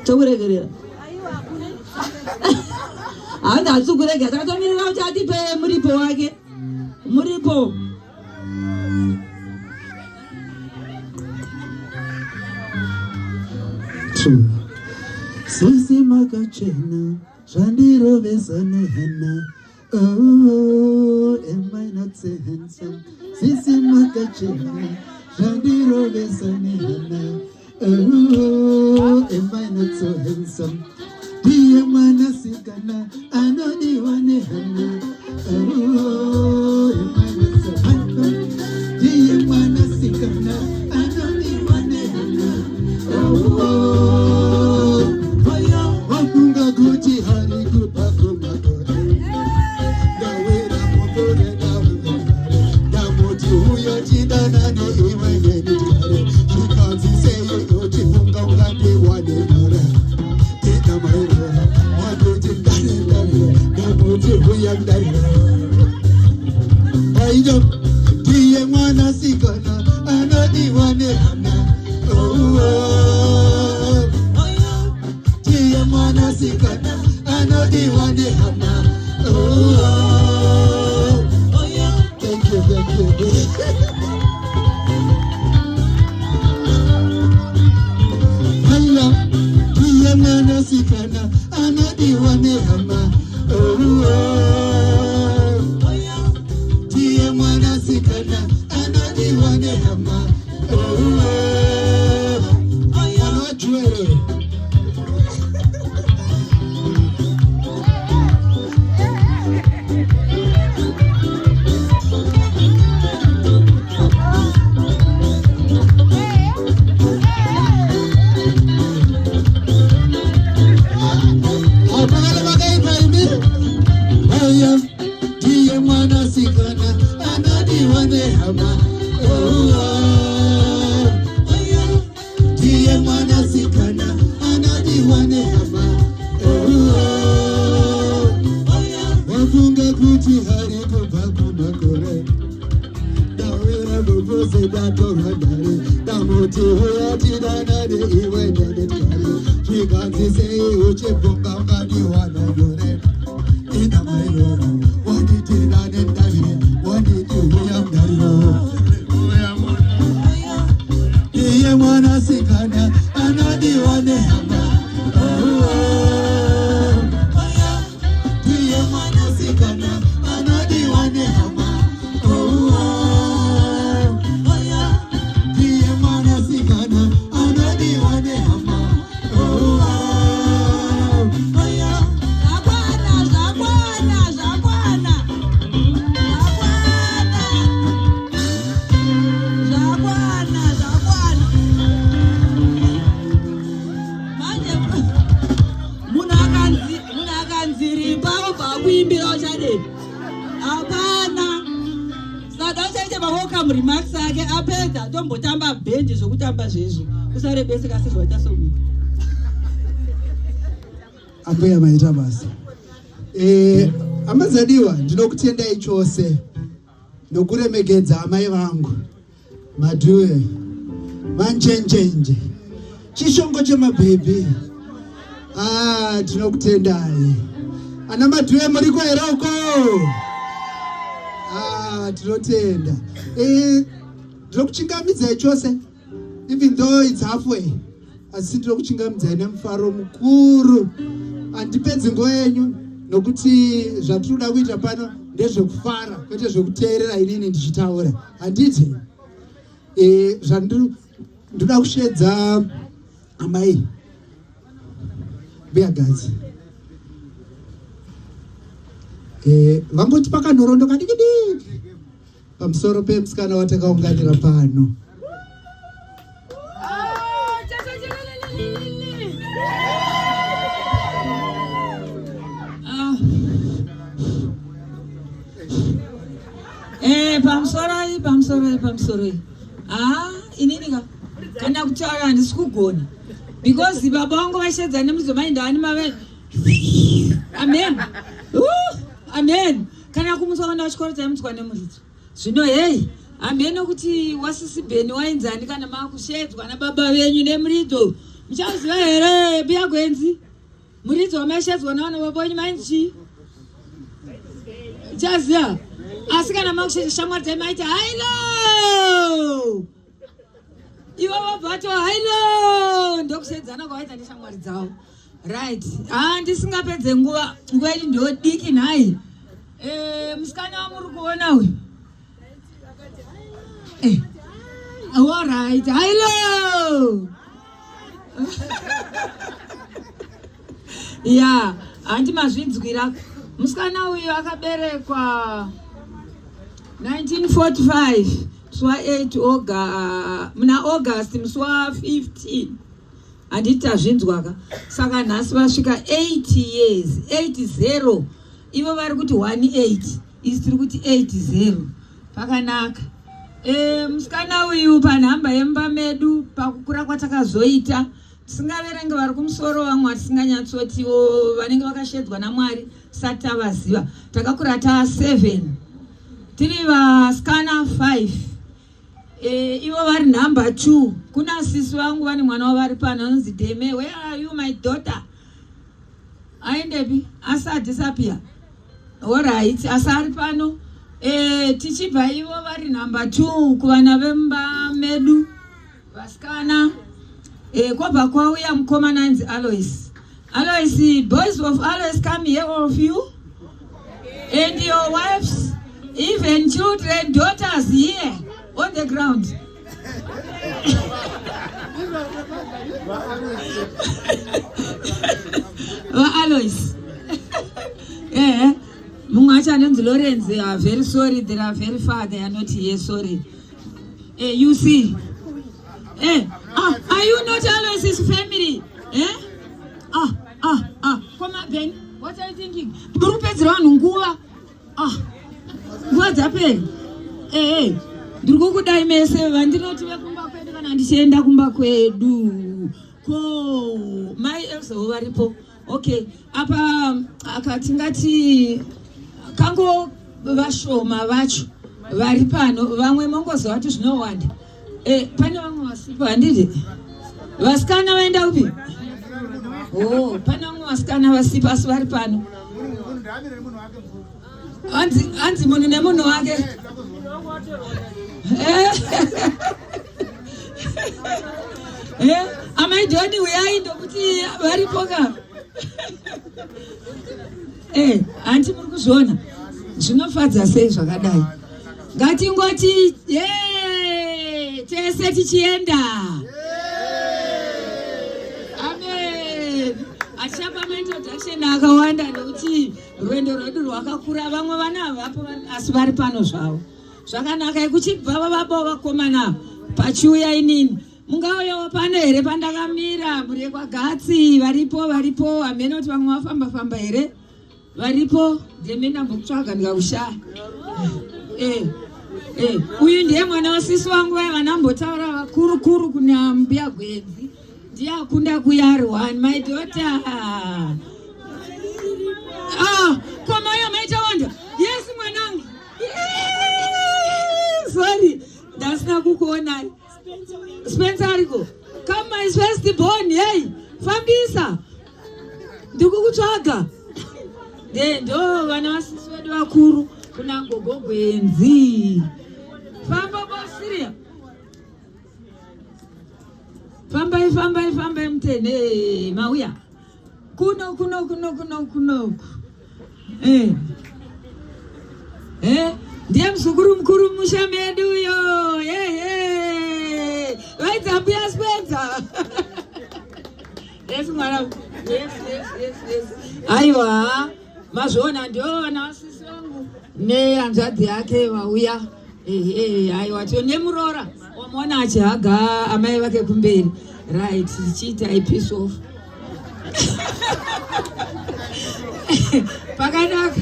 Chokuregerera. Anda tsukuregera takamirira kuti atipe muripo wake. Muripo. Sisi makachena Shandiro besane hena Oh, am I not so handsome? Sisi makachena Shandiro besane hena Oh, am I not so handsome? Diye mana sikana Anodi wane hena Oh, am I not so handsome? Diye mana sikana Anodi wane hena Oh, Gucci honey good back from my God. Gawera motore Gamoti huyo jidana ni iwene nitare. Because he say yo chifunga ungate wane mara. Tita maira wado jindane ndare. Gamoti huyo ndare. Aiyo diye mwana sikana anodi wane hana. Mana sikana anodi wane hana oh yeah thank you Halla diye mana sikana anodi wane hana oh yeah diye mana sikana anodi wane hana oh yeah Apeya maita basi. Amazadiwa ndinokutendai chose nokuremekedza amai vangu madhuwe manjenjenje chishongo chemabhebhi tinokutendai ana madhuwe muri kwera uko tinotenda ndinokuchingamidzai chose even though it's halfway asi ndinokuchingamidzai nemufaro mukuru handipedzi nguva yenyu nokuti zvatinoda kuita pano ndezvekufara kwete zvekuteerera inini ndichitaura handiti ndoda kushedza amai beagazi vangoti pakanorondoka dikidiki pamusoro pemusikana watakaunganira pano. Pamsoroi. Ininika kana kutaura handisi kugona because baba vangu vashedza nemuzomaenda ani mave. Amen. Kana kumutsvana wachikoro chaimutswa nemuridzi zvino hei hambe nokuti wasisi bheni wainzani kana makushedzwa nababa venyu nemuridzo Mchaziva here Bia Gwenzi. Muridzi wamashedzwa navanhu vabonyi mainchi. Chaziva. Asikana makushe shamwari dzemaita hailo. Ivo vabvato hailo. Ndokusedzana kwaita neshamwari dzavo. Right. Ndisingapedze nguva yedu ndodiki nhai. Musikana wamuri kuona uyu. All right. Hello. Yeah, handi mazvinzwira. Musikana uyu akaberekwa 1945 swa 8 muna August muswa 15. Handiti azvinzwaka. Saka nhasi vasvika 8 years, 80. Ivo vari kuti 18, isi tiri kuti 80. Pakanaka. Musikana uyu panhamba yemba medu pakukura kwatakazoita tisingaverenge vari kumusoro vamwe tisinganyatsotio vanenge vakashedzwa naMwari sati tavaziva. Takakura ta 7 tiri vasikana 5. Ivo vari number 2. Kuna sisi vangu vane mwana wavari pano anonzi Deme. Where are you my daughter? Aendepi? Asa disappear. All right, asa ari pano. Tichibva ivo vari number 2 kuvana vemba medu vasikana. Kwabva kwauya mukomana anzi Alois. Alois, boys of Alois, come here, all of you. And your wives, even children, daughters here on the ground. Alois. Mungacha and Lorenz, they are very sorry, they are very far, they are not here, sorry. You see. Are you not Alois' family? Come on, Ben. What are you thinking? What's happening? Druguku mese vandinoti vekumba kwedu kana ndichienda kumba kwedu. Ko mai elso varipo. Okay, apa akatingati kango vashoma vacho vari pano vamwe mongozo vati zvinowanda. Pane vamwe vasipo handiti? Vasikana vaenda upi? Pane vamwe vasikana vasipo asi vari pano. Anzi munhu nemunhu wake. Amai Joni uyai ndokuti varipoka. Anti muri kuzviona zvinofadza sei zvakadai. Ngatingoti tese tichienda. Amen. Achapa introduction akawanda nekuti rwendo rwedu rwakakura. Vamwe vana vapo asi vari pano zvavo. Zvakanaka kuchibva vavabo vakomana pachiuya inini. Mungauyawo pano here pandakamira muri kwaGatsi varipo hamene kuti vamwe vafamba here varipo ndemenda mbokutsvaga ndikakushaya. Uyu ndiye mwana wasisi wangu vanambotaura vakuru kuna mbuya Gwenzi. Ndiye akunda kuya R1 my daughter. Koma yo maita wanda. Yes mwanangu. Sorry, ndasina kukuona. Spencer ariko. Come my first born, hey. Fambisa. Ndikukutsvaga. Ndo vana vasisi vedu vakuru kuna Gogo Gwenzi. Famba bosiria. Fambai mtene mauya. Kuno. Ndiye msukuru mkuru musha medu yo. Waita pia Spencer. Yes mwana. Yes. Aiwa. Mazona ndio wana wasisi wangu. Ne anzadi yake wauya. Aiwa tio nemurora. Wamona achaga amai wake kumberi. Right, chita piece off. Pakanaka.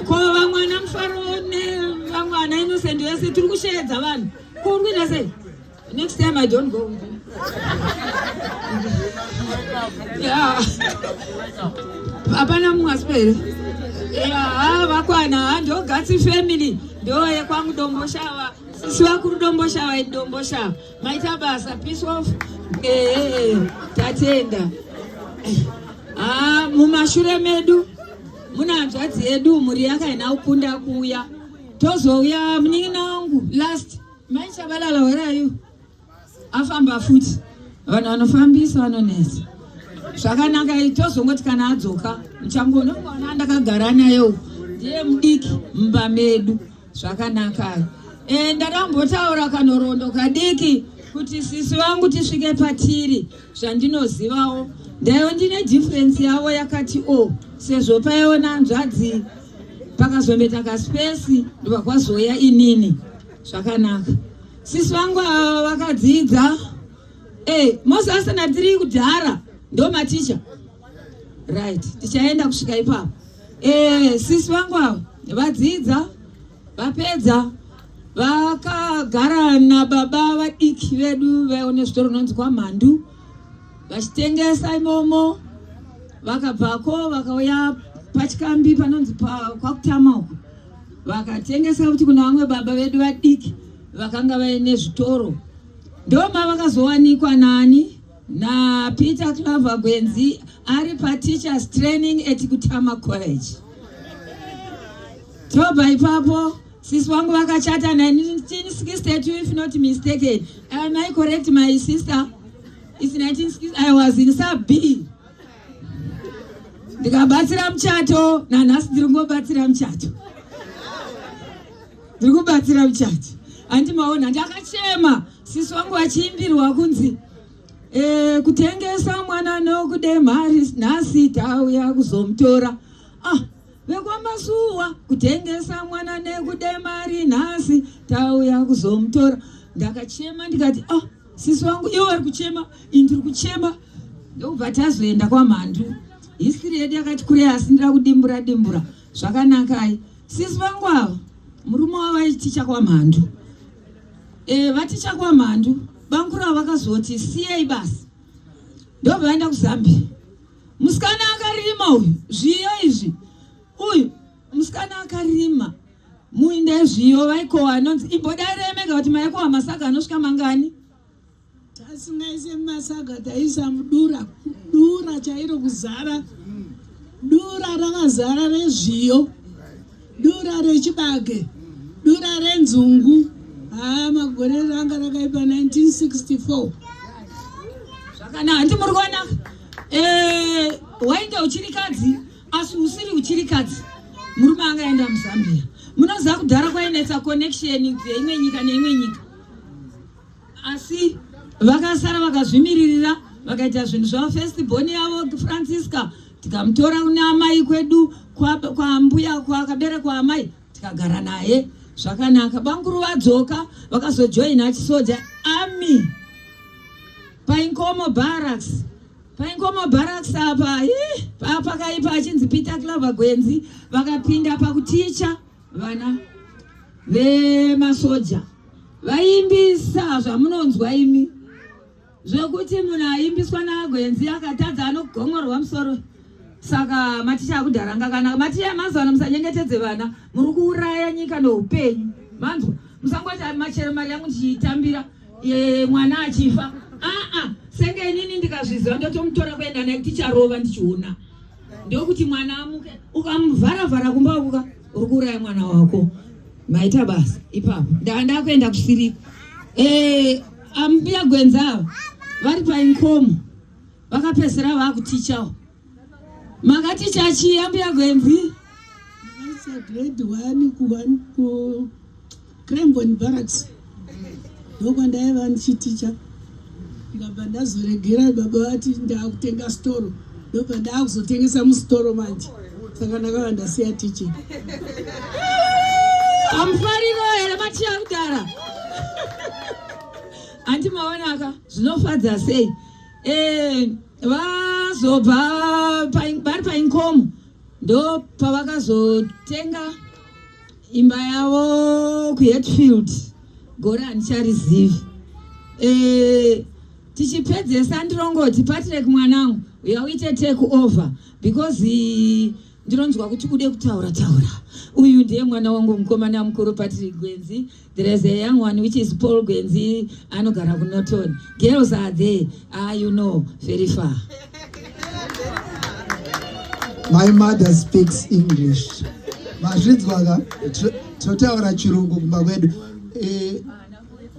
Ko vamwana mfaro ne vamwana innocent yese tiri kushedza vanhu. Ko urikuita sei? Next time I don't go with you. Yeah. Apana mwasipere. Vakwana ndio Gatsi family. Ndio yekwangu Domboshawa. Sisi wakuru Domboshawa. Maita basa peace off. tatenda. Mumashure medu muna hanzvadzi yedu mhuri yakaina kukunda kuuya. Tozouya munin'ina wangu last maichabalala, where are you? Afamba futi. Vanhu vanofambisa vanonesa. Zvakanaka tozongoti kana adzoka muchangoona mwana ndakagara naye ndiye mudiki mumba medu. Zvakanaka. Ndakambotaura kanhoroondo kadiki kuti sisi vangu tisvike patiri zvandinozivawo. Ndaiwo ndine difference yavo yakati sezvo paiona hanzvadzi pakazombeta kaspesi ndopakwazoya inini. Zvakanaka. Sisi vangu ava vakadzidza. Mosasana tiri kudhara ndo maticha. Right. Tichaenda kusvika ipapo. Sisi vangu ava vadzidza vapedza vakagara nababa vadiki vedu vaione zvitoro nonzi kwaMhandu vachitengesa imomo. Vakabvako vakauya pachikambi panonzi kwakutama uko vakatengesa kuti kuna vamwe baba vedu vadiki vakanga vaine zvitoro. Ndoma vakazowanikwa nani naPeter Claver Gwenzi ari pateachers training at Kutama College. Tobva ipapo sisi wangu vakachata 1962 if not mistaken. Am I correct my sister? It's 1960. I was in sub B. Ndikabatsira muchato nanhasi ndiri kungobatsira muchato. Ndiri kubatsira muchato. Andimaona ndakachema sisi wangu achiimbirwa kunzi kutengesa mwana nokude mari nhasi tauya kuzomutora. Vekwamasuwa kutengesa mwana nekude mari nhasi tauya kuzomutora. Ndakachema ndikati sisi wangu iwe uri kuchema indiri kuchema. Ndobva tazoenda kwaMhandu. History yedu yakati kure asi ndira kudimbura. Zvakanakai. Sisi vangu ava murume wavo vaiticha kwaMhandu. Vaticha kwaMhandu bankura vakazoti siyei basi. Ndobva vaenda kuZambia. Musikana akarima uyu zviyo izvi. Uyu musikana akarima muinde zviyo vaikowa nonzi imbodaremeka kuti maikowa masaga anosvika mangani. Tasingaise masaga taisa mudura chairo kuzara. Dura rakazara rezviyo, dura rechibage, dura renzungu. Magore ranga rakaipa 1964. Zvakanaka handi muri kuona waenda uchirikadzi asi usiri uchirikadzi murume angaenda muZambia. Munoziva kudhara kwainetsa connection dzeimwe nyika neimwe nyika. Asi vakasara vakazvimiririra vakaita zvinhu zvavo. First born yavo Francisca tikamutora kuna amai kwedu kwa mbuya kwakaberekwa amai tikagara naye. Zvakanaka. Bankuru vadzoka vakazojoina chisoja army paInkomo Barracks. PaInkomo Barracks apa pakaipa achinzi Peter Claver Gwenzi vakapinda pakuticha vana vemasoja. Vaimbisa zvamunonzwa imi zvekuti munhu aimbiswa naGwenzi akatadza anogongorwa musoro. Saka maticha akudhara kana maticha emazuva musanyengetedze vana muri kuuraya nyika noupenyu. Manzwa musangoti machero mari yangu ndichitambira mwana achifa. Senge inini ndikazviziva ndotomutora kuenda naye ticharova ndichiona. Ndokuti mwana amuke ukamuvhara kumba uka uri kuuraya mwana wako. Maita basa ipapo ndakuenda kusirika. Ambuya Gwenzi ava vari paInkomo vakapedzisira vakutichawo. Makaticha chi ambuya Gwenzi? Grade 1 ku Cranbourne Barracks. Ndokandaiva ndichiticha. Ndikabva ndazoregera baba vati ndakutenga storo. Ndobva ndakuzotengesa mustoro manje. Saka ndakava ndasiya teaching. Amufariro here maticha kudhara. Andimaonaka zvinofadza sei. Vazobva vari paInkomo ndo pavakazotenga imba yavo kuHatfield. Gore handicharizivi. Tichipedzesa ndirongoti Patrick mwanangu uyauite take over because ndinonzwa kuti kude kutaura uyu ndiye mwana wangu mukomana mukuru Patrick Gwenzi. There is a young one which is Paul Gwenzi anogara kuNorton. Girls are there, you know, very far. My mother speaks English. Mazvinzwaga totaura chirungu kumba kwedu.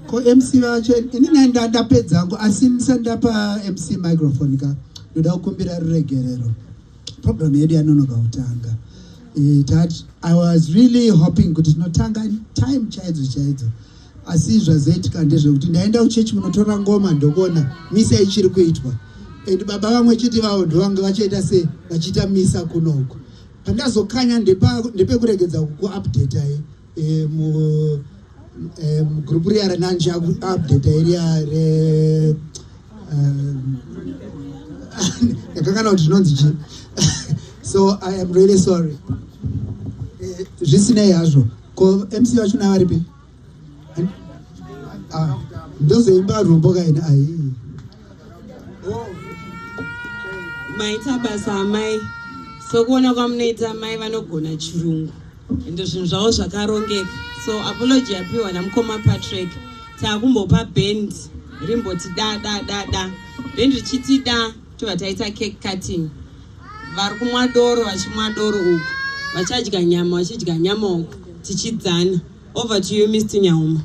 Ko MC vacho inini ndapedza hangu asi ndisandapa MC microphone ka ndoda kukumbira ruregerero. Program yedu yanonoka kutanga. I was really hoping kuti tinotanga time chaidzo asi zvazoitika ndezvekuti ndaenda kuchechi munotora ngoma ndokuona misa ichiri kuitwa and baba vamwe chete vavo ndovanga vachaita se vachiita misa kunoku pandazokanya ndepekuregedza kuupdate mugrupu riya rananje kuupdate iriya yakangana kuti zvinonzi chi. So I am really sorry. Zvisinei hazvo ko MC vacho navaripi ndozoimba rumbo kaini maita basa amai sokuona kwamunoita mai vanogona chirungu ende zvinhu zvavo zvakarongeka. So apology yapiwa namukoma Patrick taakumbopa band rimboti da band richiti da tobva taita cake cutting. Vari kumwa doro vachimwa doro uku vachidya nyama uku tichidzana. Over to you Mr. Nyauma.